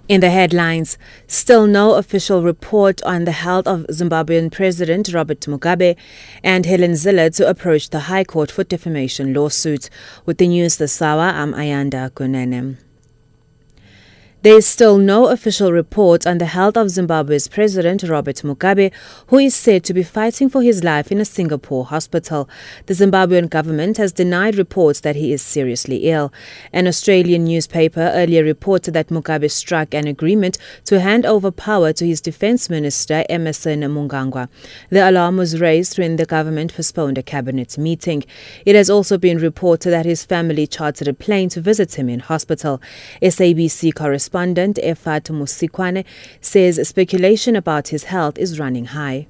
In the headlines, still no official report on the health of Zimbabwean President Robert Mugabe and Helen Zille to approach the High Court for defamation lawsuit. With the news this hour, I'm Ayanda Kunene. There is still no official report on the health of Zimbabwe's President Robert Mugabe, who is said to be fighting for his life in a Singapore hospital. The Zimbabwean government has denied reports that he is seriously ill. An Australian newspaper earlier reported that Mugabe struck an agreement to hand over power to his defence minister, Emmerson Mnangagwa. The alarm was raised when the government postponed a cabinet meeting. It has also been reported that his family chartered a plane to visit him in hospital. SABC correspondent Efat Musikwane says speculation about his health is running high.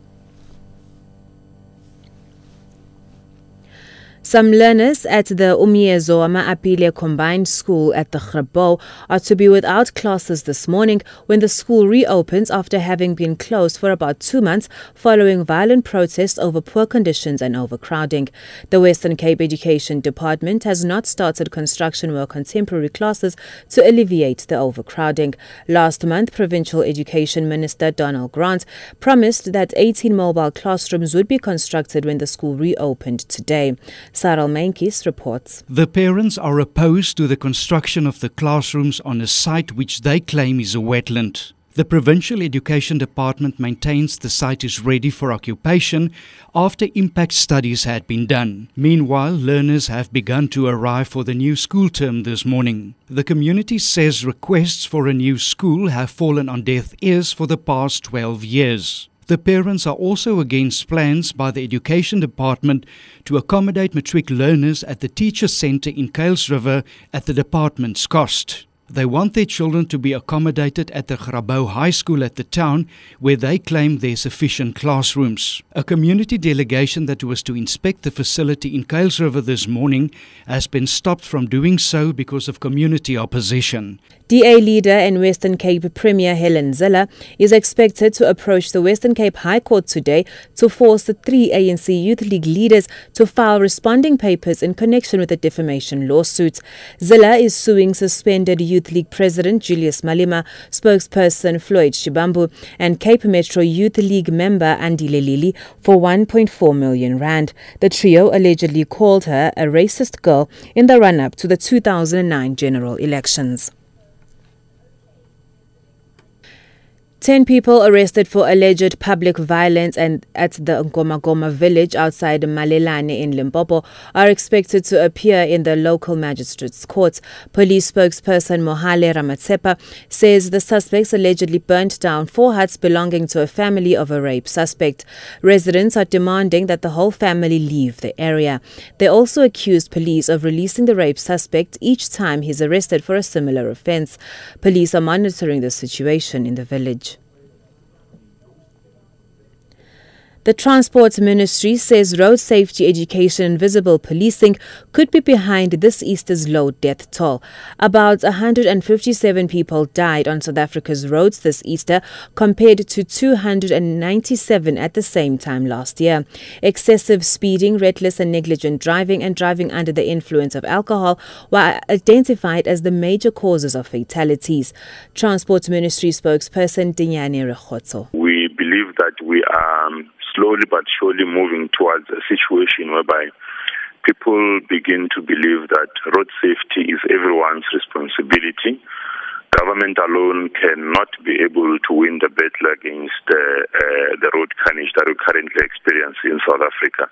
Some learners at the Umiezo Apile Combined School at the Grabo are to be without classes this morning when the school reopens after having been closed for about 2 months following violent protests over poor conditions and overcrowding. The Western Cape Education Department has not started construction work on temporary classes to alleviate the overcrowding. Last month, Provincial Education Minister Donald Grant promised that 18 mobile classrooms would be constructed when the school reopened today. Saral Menkis reports. The parents are opposed to the construction of the classrooms on a site which they claim is a wetland. The Provincial Education Department maintains the site is ready for occupation after impact studies had been done. Meanwhile, learners have begun to arrive for the new school term this morning. The community says requests for a new school have fallen on deaf ears for the past 12 years. The parents are also against plans by the Education Department to accommodate matric learners at the Teacher Centre in Kuils River at the department's cost. They want their children to be accommodated at the Grabo High School at the town, where they claim there are sufficient classrooms. A community delegation that was to inspect the facility in Kuils River this morning has been stopped from doing so because of community opposition. DA leader and Western Cape Premier Helen Zille is expected to approach the Western Cape High Court today to force the 3 ANC Youth League leaders to file responding papers in connection with the defamation lawsuit. Zille is suing suspended Youth League President Julius Malema, spokesperson Floyd Shibambu, and Cape Metro Youth League member Andile Lili for 1.4 million rand. The trio allegedly called her a racist girl in the run-up to the 2009 general elections. 10 people arrested for alleged public violence and at the Ngomagoma village outside Malelane in Limpopo are expected to appear in the local magistrate's court. Police spokesperson Mohale Ramatsepa says the suspects allegedly burnt down 4 huts belonging to a family of a rape suspect. Residents are demanding that the whole family leave the area. They also accused police of releasing the rape suspect each time he's arrested for a similar offense. Police are monitoring the situation in the village. The Transport Ministry says road safety education and visible policing could be behind this Easter's low death toll. About 157 people died on South Africa's roads this Easter compared to 297 at the same time last year. Excessive speeding, reckless and negligent driving and driving under the influence of alcohol were identified as the major causes of fatalities. Transport Ministry spokesperson Dinyane Rekhotso. We believe that we are slowly but surely moving towards a situation whereby people begin to believe that road safety is everyone's responsibility. Government alone cannot be able to win the battle against the road carnage that we currently experience in South Africa.